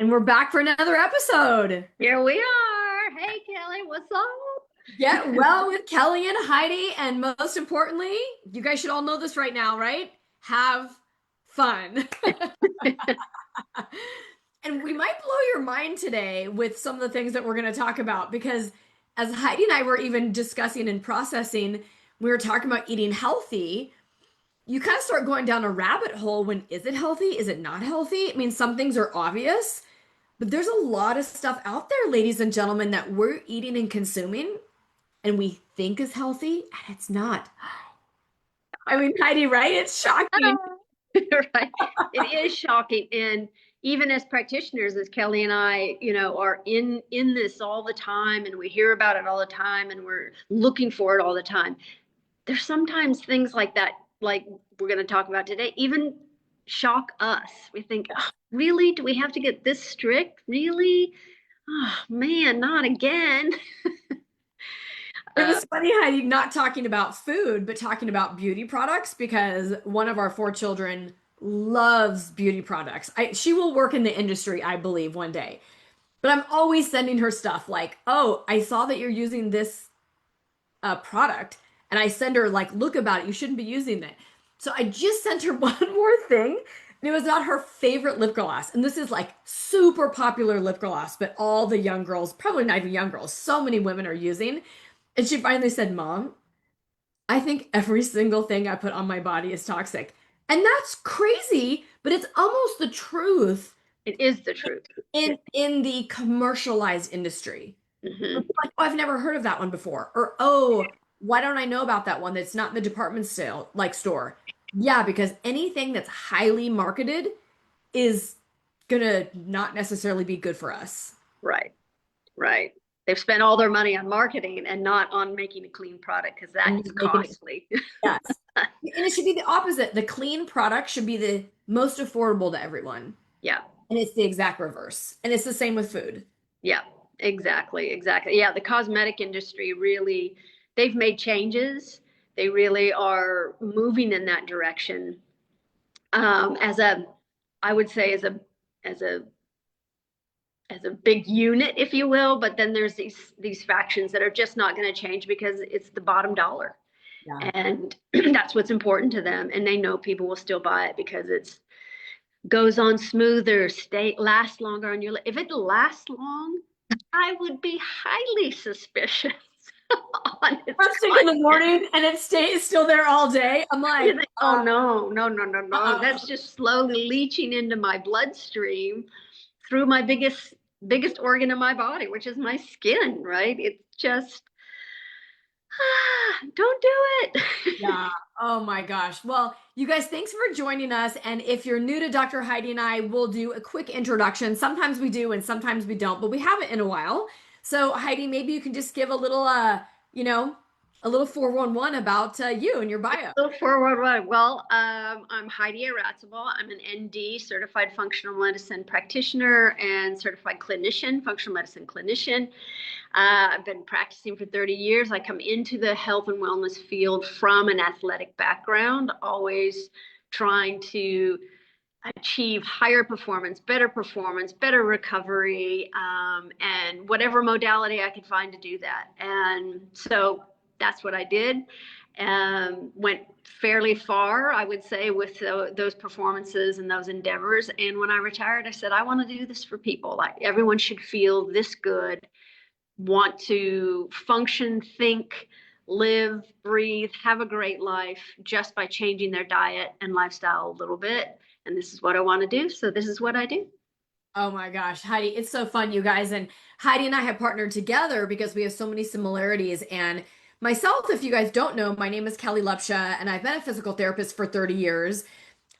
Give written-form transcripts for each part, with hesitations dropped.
And we're back for another episode. Here we are. Hey, Kelly, what's up? Get well with Kelly and Heidi. And most importantly, you guys should all know this right now, right? Have fun. And we might blow your mind today with some of the things that we're going to talk about because as Heidi and I were even discussing and processing, we were talking about eating healthy. You kind of start going down a rabbit hole when is it healthy? Is it not healthy? I mean, some things are obvious. But there's a lot of stuff out there, ladies and gentlemen, that we're eating and consuming and we think is healthy and it's not. I mean, Heidi, right? It's shocking. Right. It is shocking. And even as practitioners, as Kelly and I, are in this all the time and we hear about it all the time and we're looking for it all the time. There's sometimes things like that, like we're going to talk about today, even shock us. We think, oh, really? Do we have to get this strict? Really? Oh man, not again. It was funny, Heidi, not talking about food, but talking about beauty products because one of our four children loves beauty products. She will work in the industry, I believe, one day. But I'm always sending her stuff like, oh, I saw that you're using this product. And I send her like, look about it. You shouldn't be using that. So I just sent her one more thing. And it was not her favorite lip gloss. And this is like super popular lip gloss, but all the young girls, probably not even young girls, so many women are using. And she finally said, Mom, I think every single thing I put on my body is toxic. And that's crazy, but it's almost the truth It is the truth. in the commercialized industry. Hmm. Like, oh, I've never heard of that one before. Or, oh, why don't I know about that one that's not in the department sale like store? Yeah, because anything that's highly marketed is gonna not necessarily be good for us. Right, right. They've spent all their money on marketing and not on making a clean product because that And is making it, costly. yes. And it should be the opposite. The clean product should be the most affordable to everyone. Yeah, And it's the exact reverse. And it's the same with food. yeah, exactly, exactly. Yeah, the cosmetic industry really, they've made changes. They really are moving in that direction. As a, I would say, as a as a big unit, if you will. But then there's these factions that are just not going to change because it's the bottom dollar, Yeah. and that's what's important to them. And they know people will still buy it because it's goes on smoother, stay lasts longer on your. If it lasts long, I would be highly suspicious on its First thing in the content. morning and it stays still there all day. I'm You like, think, oh no, no, no, no, no. That's uh-oh. just slowly leaching into my bloodstream through my biggest organ in my body, which is my skin, right? It's just don't do it. Yeah. Oh my gosh. Well, you guys, thanks for joining us. And if you're new to Dr. Heidi and I, we'll do a quick introduction. Sometimes we do and sometimes we don't, but we haven't in a while. So Heidi, maybe you can just give a little, you know, a little 411 about you and your bio. So forward, well, I'm Heidi Aratzabal. I'm an ND, certified functional medicine practitioner and certified clinician, functional medicine clinician. I've been practicing for 30 years. I come into the health and wellness field from an athletic background, always trying to achieve higher performance, better recovery, and whatever modality I could find to do that. And so that's what I did. Went fairly far, I would say, with those performances and those endeavors. And when I retired, I said, I want to do this for people. Like everyone should feel this good, want to function, think, live, breathe, have a great life just by changing their diet and lifestyle a little bit. And this is what I want to do. So this is what I do. Oh my gosh, Heidi, it's so fun, you guys. And Heidi and I have partnered together because we have so many similarities. And myself, if you guys don't know, my name is Kellie Lupsha, and I've been a physical therapist for 30 years.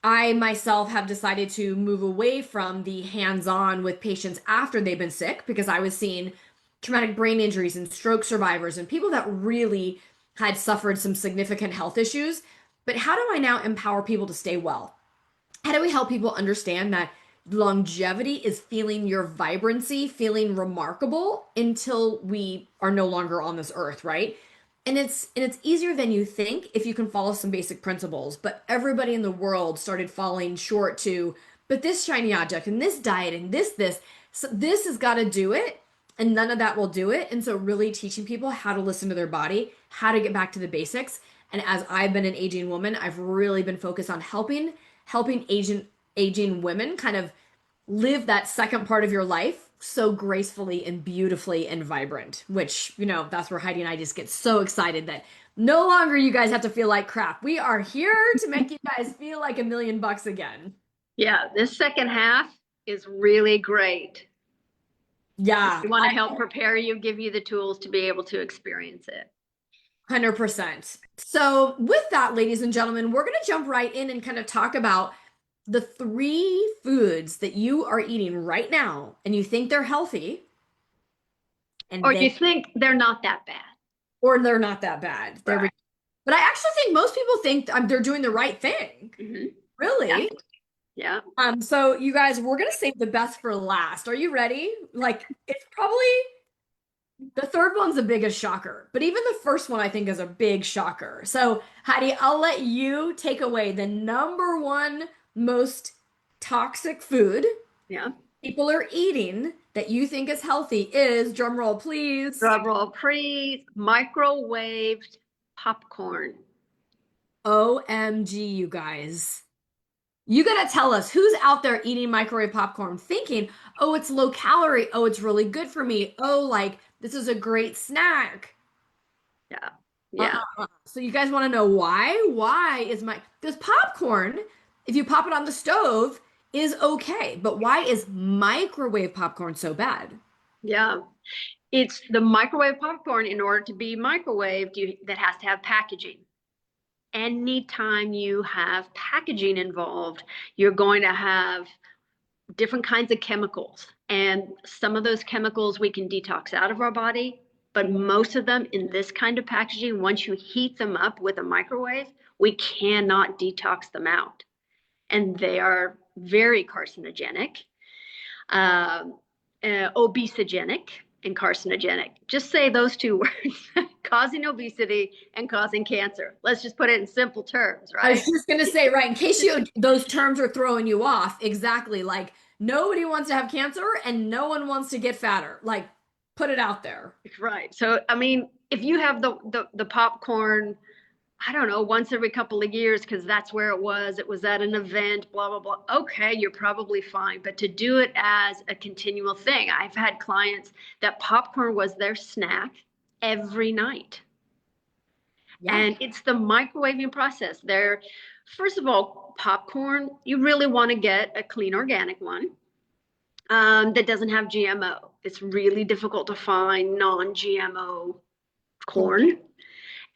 I myself have decided to move away from the hands-on with patients after they've been sick because I was seeing traumatic brain injuries and stroke survivors and people that really had suffered some significant health issues. But how do I now empower people to stay well? How do we help people understand that longevity is feeling your vibrancy, feeling remarkable until we are no longer on this earth, right? And it's easier than you think if you can follow some basic principles, but everybody in the world started falling short to but this shiny object and this diet and this. So this has got to do it, and none of that will do it. And so really teaching people how to listen to their body, how to get back to the basics. And as I've been an aging woman, I've really been focused on helping aging women kind of live that second part of your life so gracefully and beautifully and vibrant, which, that's where Heidi and I just get so excited that no longer you guys have to feel like crap. We are here to make you guys feel like $1 million again. Yeah, this second half is really great. Yeah, We want to help prepare you, give you the tools to be able to experience it. 100%. So, with that, ladies and gentlemen, we're going to jump right in and kind of talk about the 3 foods that you are eating right now and you think they're healthy and Or they you think they're not that bad. or they're not that bad. Right. But I actually think most people think they're doing the right thing. Mm-hmm. Yeah. Really? Yeah. So you guys, we're gonna save the best for last. Are you ready? Like, it's probably the third one's the biggest shocker, but even the first one I think is a big shocker. So, Heidi, I'll let you take away the number one most toxic food Yeah. people are eating that you think is healthy is, drum roll, please. Drum roll, pre microwaved popcorn. OMG, you guys. You gotta tell us who's out there eating microwave popcorn thinking, oh, it's low calorie. Oh, it's really good for me. Oh, like this is a great snack. Yeah. Yeah. So you guys want to know why? Because popcorn, if you pop it on the stove, is okay. But why is microwave popcorn so bad? Yeah. It's the microwave popcorn. In order to be microwaved, that has to have packaging. Anytime you have packaging involved, you're going to have different kinds of chemicals. And some of those chemicals we can detox out of our body, but most of them in this kind of packaging, once you heat them up with a microwave, we cannot detox them out. And they are very carcinogenic, uh, obesogenic, and carcinogenic. Just say those 2 words, causing obesity and causing cancer. Let's just put it in simple terms, I was right? just gonna say, right, in case those terms are throwing you off, exactly. Like nobody wants to have cancer and no one wants to get fatter. Like, put it out there. Right. So, I mean, if you have the popcorn, I don't know, once every couple of years, because that's where it was at an event, blah, blah, blah. Okay, you're probably fine. But to do it as a continual thing, I've had clients that popcorn was their snack every night. Yeah. And it's the microwaving process. First of all, popcorn, you really want to get a clean organic one that doesn't have GMO. It's really difficult to find non-GMO corn.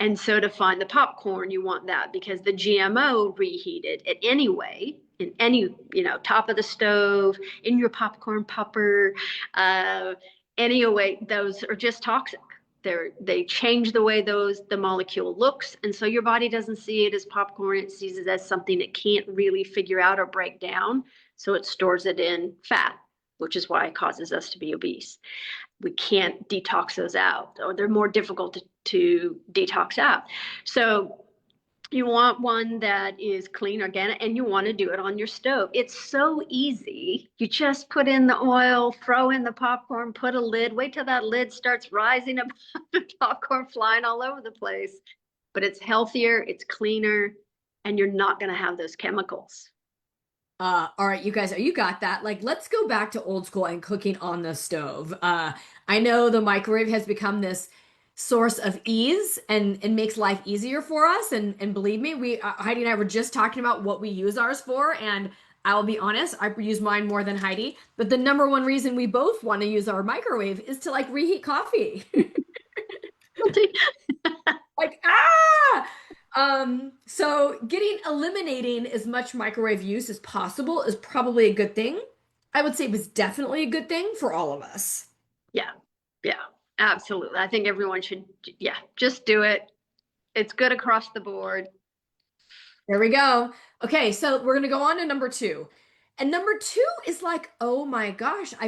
And so to find the popcorn, you want that because the GMO reheated it anyway, in any, top of the stove, in your popcorn popper, anyway, those are just toxic. They change the way the molecule looks. And so your body doesn't see it as popcorn. It sees it as something it can't really figure out or break down. So it stores it in fat, which is why it causes us to be obese. We can't detox those out, or they're more difficult to detox out. So you want one that is clean, organic, and you want to do it on your stove. It's so easy. You just put in the oil, throw in the popcorn, put a lid, wait till that lid starts rising above the popcorn flying all over the place. But it's healthier, it's cleaner, and you're not going to have those chemicals. All right, you guys, you got that. Like, let's go back to old school and cooking on the stove. I know the microwave has become this source of ease and makes life easier for us. And believe me, Heidi and I were just talking about what we use ours for. And I'll be honest, I use mine more than Heidi. But the number one reason we both want to use our microwave is to like reheat coffee. Like, ah! So eliminating as much microwave use as possible is probably a good thing. I would say it was definitely a good thing for all of us. Yeah, yeah, absolutely. I think everyone should, yeah, just do it. It's good across the board. There we go. Okay, so we're gonna go on to number 2. And number 2 is like, oh my gosh, I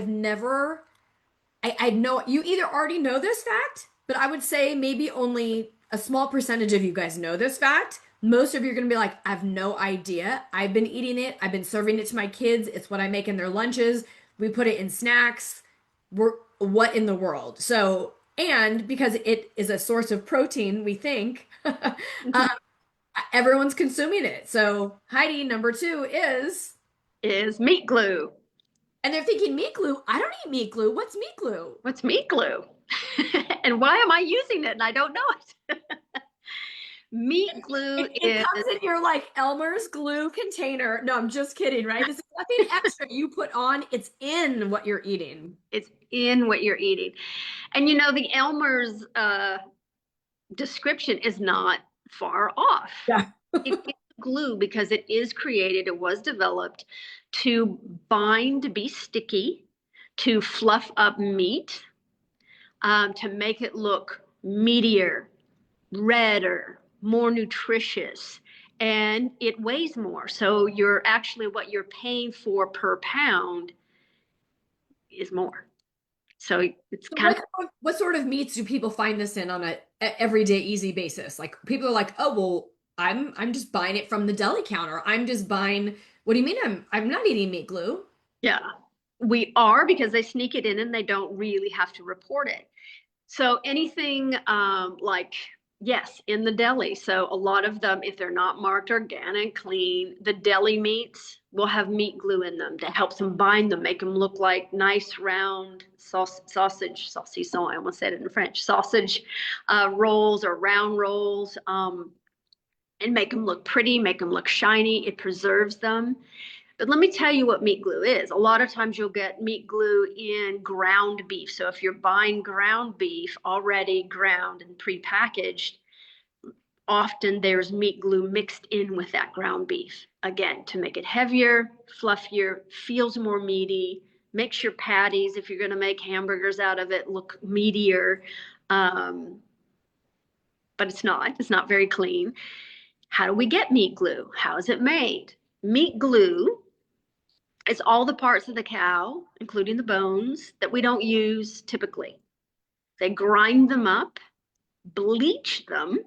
know you either already know this fact, but I would say maybe only a small percentage of you guys know this fact, Most of you are going to be like, I have no idea. I've been eating it. I've been serving it to my kids. It's what I make in their lunches. We put it in snacks. What in the world? So, and because it is a source of protein, we think, everyone's consuming it. So, Heidi, number two is, Is meat glue. and they're thinking meat glue. I don't eat meat glue. What's meat glue? What's meat glue? And why am I using it and I don't know it? Meat glue It is comes in your like Elmer's glue container. No, I'm just kidding, right? This is nothing extra you put on. It's in what you're eating. it's in what you're eating. And the Elmer's description is not far off. Yeah. It is glue because it is created, it was developed to bind, to be sticky, to fluff up meat, to make it look meatier, redder, more nutritious, and it weighs more. So what you're paying for per pound is more. So it's So kind of what sort of meats do people find this in on a everyday easy basis? Like people are like, oh well, I'm just buying it from the deli counter. I'm just buying. What do you mean? I'm not eating meat glue. yeah. We are because they sneak it in and they don't really have to report it. So anything like, yes, in the deli. So a lot of them, if they're not marked organic, clean, the deli meats will have meat glue in them that helps them bind them, make them look like nice round saucisson, I almost said it in French, sausage rolls or round rolls, and make them look pretty, make them look shiny. It preserves them. But let me tell you what meat glue is. A lot of times you'll get meat glue in ground beef. So if you're buying ground beef already ground and prepackaged, often there's meat glue mixed in with that ground beef. Again, to make it heavier, fluffier, feels more meaty, makes your patties, if you're going to make hamburgers out of it, look meatier. Um, but it's not. It's not very clean. How do we get meat glue? How is it made? Meat glue, it's all the parts of the cow, including the bones, that we don't use typically. They grind them up, bleach them,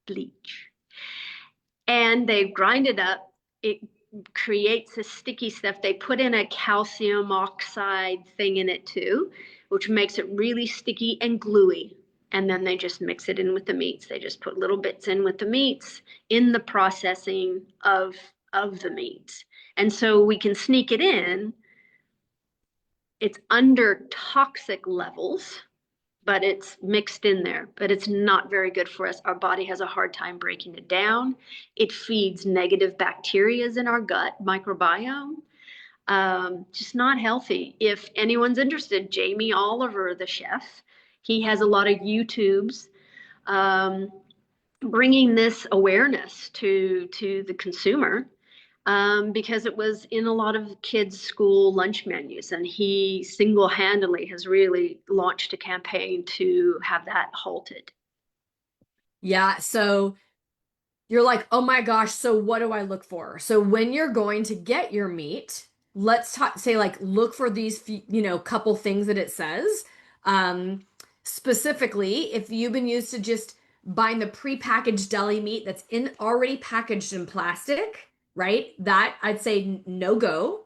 bleach, and they grind it up. It creates a sticky stuff. They put in a calcium oxide thing in it too, which makes it really sticky and gluey. And then they just mix it in with the meats. They just put little bits in with the meats in the processing of the meats. And so we can sneak it in. It's under toxic levels, but it's mixed in there. But it's not very good for us. Our body has a hard time breaking it down. It feeds negative bacteria in our gut microbiome. Just not healthy. If anyone's interested, Jamie Oliver, the chef, he has a lot of YouTubes um, bringing this awareness to the consumer, because it was in a lot of kids' school lunch menus, and he single-handedly has really launched a campaign to have that halted. Yeah. So you're like, oh my gosh, so what do I look for? So when you're going to get your meat, let's say like look for these couple things that it says. Um, Specifically, if you've been used to just buying the prepackaged deli meat that's in already packaged in plastic, right? That I'd say no go.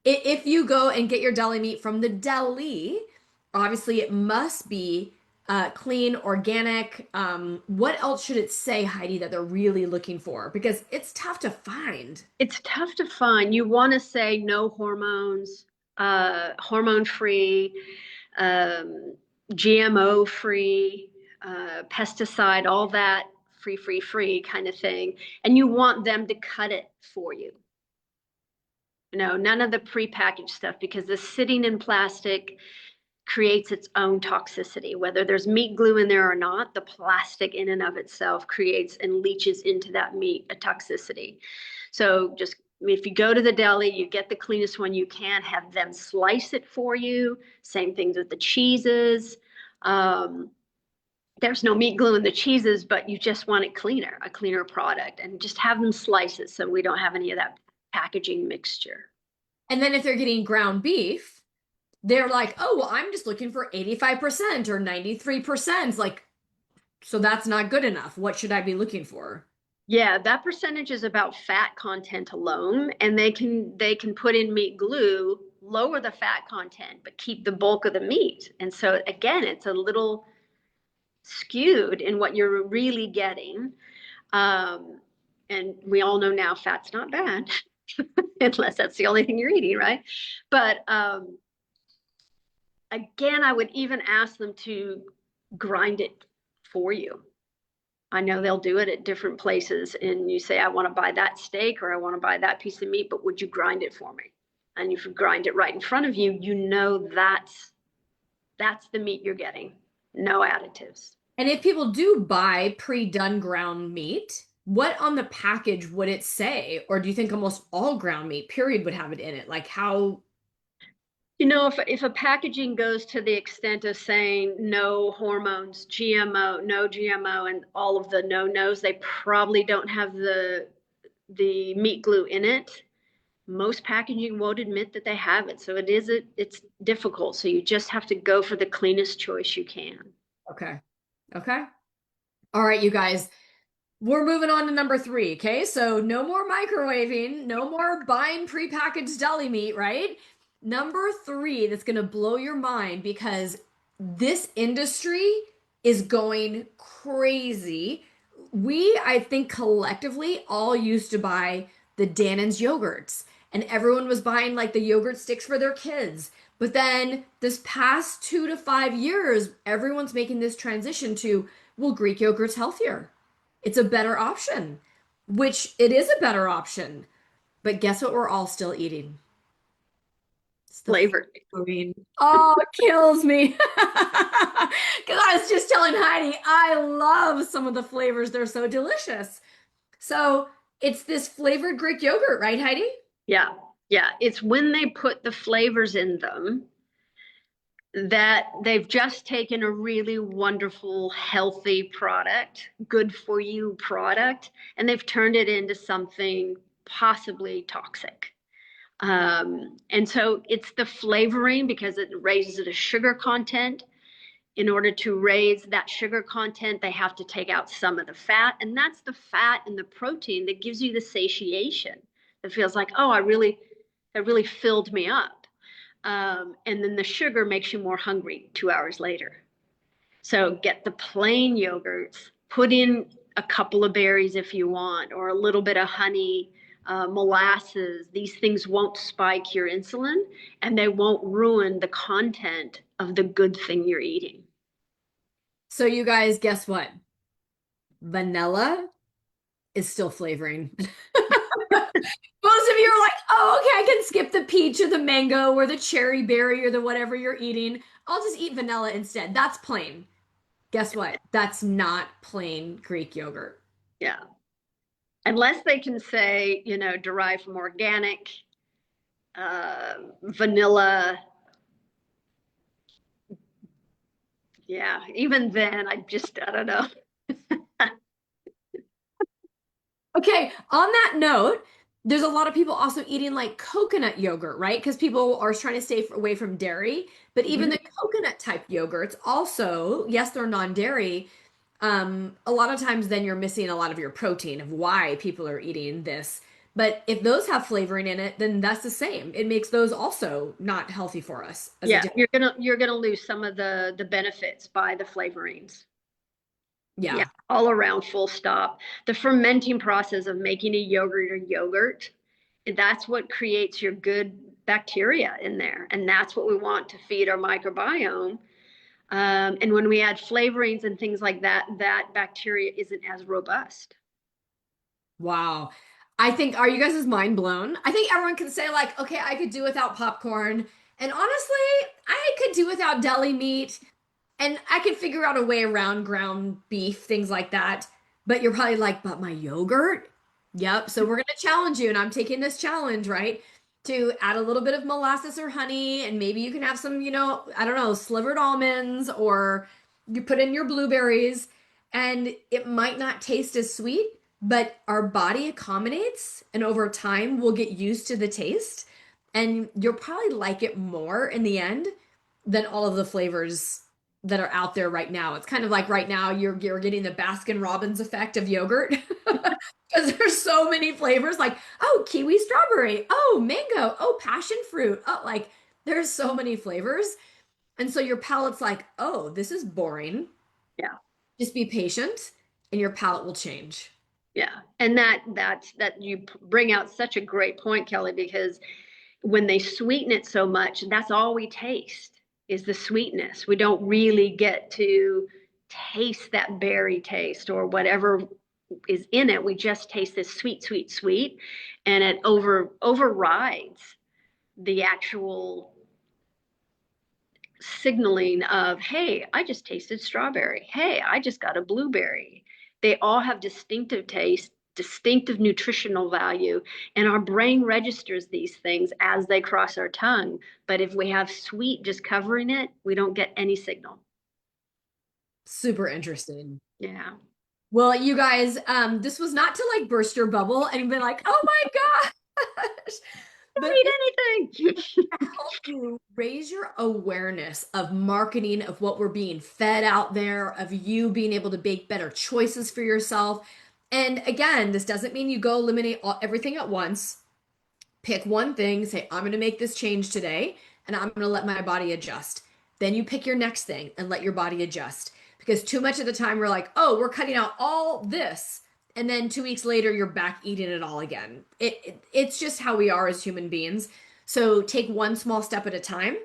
If you go and get your deli meat from the deli, obviously it must be clean, organic. What else should it say, Heidi, that they're really looking for? Because it's tough to find. It's tough to find. You want to say no hormones, hormone free, um, GMO free, pesticide, all that free kind of thing. And you want them to cut it for you. None of the prepackaged stuff, because the sitting in plastic creates its own toxicity. Whether there's meat glue in there or not, the plastic in and of itself creates and leaches into that meat a toxicity. So just if you go to the deli, you get the cleanest one you can, have them slice it for you. Same things with the cheeses. There's no meat glue in the cheeses, but you just want it cleaner, a cleaner product, and just have them slice it so we don't have any of that packaging mixture. And then if they're getting ground beef, they're like, oh, well, I'm just looking for 85% or 93%. Like, So that's not good enough. What should I be looking for? Yeah, that percentage is about fat content alone, and they can put in meat glue, lower the fat content, but keep the bulk of the meat. And so again, it's a little skewed in what you're really getting. Um, and we all know now fat's not bad, unless that's the only thing you're eating, right? But again, I would even ask them to grind it for you. I know they'll do it at different places, and you say, I want to buy that steak or I want to buy that piece of meat, but would you grind it for me? And if you grind it right in front of you, you know that's the meat you're getting. No additives. And if people do buy pre-done ground meat, what on the package would it say? Or do you think almost all ground meat, period, would have it in it? Like how, You know, if a packaging goes to the extent of saying no hormones, GMO, no GMO, and all of the no-nos, they probably don't have the meat glue in it. Most packaging won't admit that they have it. So it's difficult. So you just have to go for the cleanest choice you can. okay. Okay. All right, you guys. We're moving on to number three, okay? So no more microwaving, no more buying prepackaged deli meat, right? Number three, that's gonna blow your mind because this industry is going crazy. We, I think, collectively all used to buy the Danon's yogurts, and everyone was buying like the yogurt sticks for their kids. But then this past 2 to 5 years, everyone's making this transition to, well, Greek yogurt's healthier. It's a better option, which it is a better option. But guess what we're all still eating? It's the Flavor. flavoring. Oh, it kills me. Because I was just telling Heidi, I love some of the flavors. They're so delicious. So it's this flavored Greek yogurt, right, Heidi? Yeah. Yeah. It's when they put the flavors in them that they've just taken a really wonderful, healthy product, good for you product, and they've turned it into something possibly toxic. And so it's the flavoring because it raises the sugar content. In order to raise that sugar content, they have to take out some of the fat. And that's the fat and the protein that gives you the satiation. It feels like, oh, that really filled me up. And then the sugar makes you more hungry 2 hours later. So get the plain yogurts, put in a couple of berries if you want, or a little bit of honey, molasses. These things won't spike your insulin and they won't ruin the content of the good thing you're eating. So you guys, guess what? Vanilla is still flavoring. Most of you are like, oh, okay, I can skip the peach or the mango or the cherry berry or the whatever you're eating. I'll just eat vanilla instead. That's plain. Guess what? That's not plain Greek yogurt. Yeah. Unless they can say, derived from organic, vanilla. Yeah. Even then, I don't know. Okay, on that note, there's a lot of people also eating like coconut yogurt, right? Because people are trying to stay away from dairy. But even Mhm. the coconut type yogurts also, yes, they're non-dairy. A lot of times then you're missing a lot of your protein of why people are eating this. But if those have flavoring in it, then that's the same. It makes those also not healthy for us as a Yeah, different. you're gonna lose some of the benefits by the flavorings. Yeah, Yeah. all around, full stop. The fermenting process of making a yogurt, that's what creates your good bacteria in there, and that's what we want to feed our microbiome. And when we add flavorings and things like that, that bacteria isn't as robust. Wow. I think, are you guys' mind blown? I think everyone can say, like, okay, I could do without popcorn. And honestly, I could do without deli meat. And I could figure out a way around ground beef, things like that. But you're probably like, but my yogurt? Yep. So we're going to challenge you. And I'm taking this challenge, right? To add a little bit of molasses or honey. And maybe you can have some, I don't know, slivered almonds or you put in your blueberries. And it might not taste as sweet, but our body accommodates. And over time, we'll get used to the taste. And you'll probably like it more in the end than all of the flavors that are out there right now. It's kind of like right now you're getting the Baskin Robbins effect of yogurt because there's so many flavors like, oh, kiwi strawberry, oh, mango, oh, passion fruit. Oh, like there's so many flavors. And so your palate's like, oh, this is boring. Yeah. Just be patient and your palate will change. Yeah. And that you bring out such a great point, Kelly, because when they sweeten it so much, that's all we taste is the sweetness. We don't really get to taste that berry taste or whatever is in it. We just taste this sweet, sweet, sweet, and it overrides the actual signaling of, hey, I just tasted strawberry. Hey, I just got a blueberry. They all have distinctive taste, distinctive nutritional value, and our brain registers these things as they cross our tongue. But if we have sweet just covering it, we don't get any signal. Super interesting. Yeah. Well, you guys, this was not to like burst your bubble and be like, oh my gosh, Don't but eat anything. help you raise your awareness of marketing, of what we're being fed out there, of you being able to make better choices for yourself. And again, this doesn't mean you go eliminate everything at once. Pick one thing, say, I'm going to make this change today, and I'm going to let my body adjust. Then you pick your next thing and let your body adjust. Because too much of the time we're like, oh, we're cutting out all this. And then 2 weeks later, you're back eating it all again. It's just how we are as human beings. So take one small step at a time,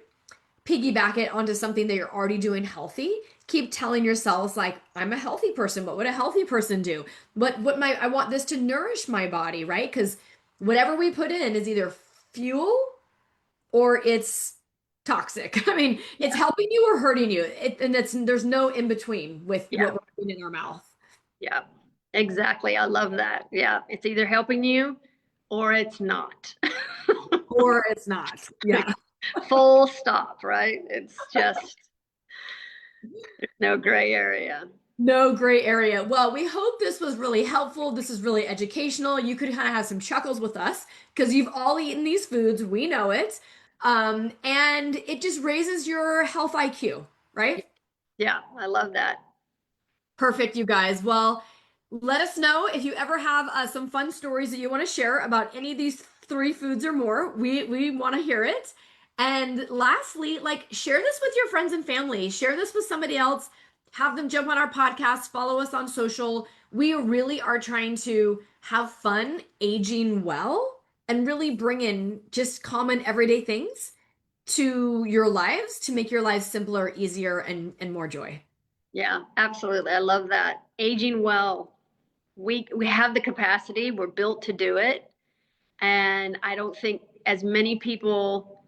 piggyback it onto something that you're already doing healthy. Keep telling yourselves like, I'm a healthy person. What would a healthy person do? What my I want this to nourish my body, right? Because whatever we put in is either fuel or it's toxic. I mean, it's Yeah. helping you or hurting you. And there's no in between with Yeah. what we're putting in our mouth. Yeah. Exactly. I love that. Yeah. It's either helping you or it's not. Or it's not. Yeah. Full stop, right? It's just no gray area. No gray area. Well, we hope this was really helpful. This is really educational. You could kind of have some chuckles with us because you've all eaten these foods. We know it. And it just raises your health IQ, right? Yeah, I love that. Perfect, you guys. Well, let us know if you ever have some fun stories that you want to share about any of these three foods or more. We want to hear it. And lastly, like share this with your friends and family. Share this with somebody else. Have them jump on our podcast, follow us on social. We really are trying to have fun aging well and really bring in just common everyday things to your lives to make your lives simpler, easier, and more joy. Yeah, absolutely. I love that. Aging well. We have the capacity. We're built to do it. And I don't think as many people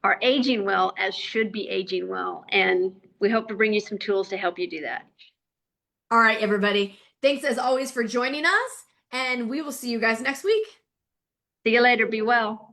are aging well as should be aging well. And we hope to bring you some tools to help you do that. All right, everybody. Thanks as always for joining us, and we will see you guys next week. See you later. Be well.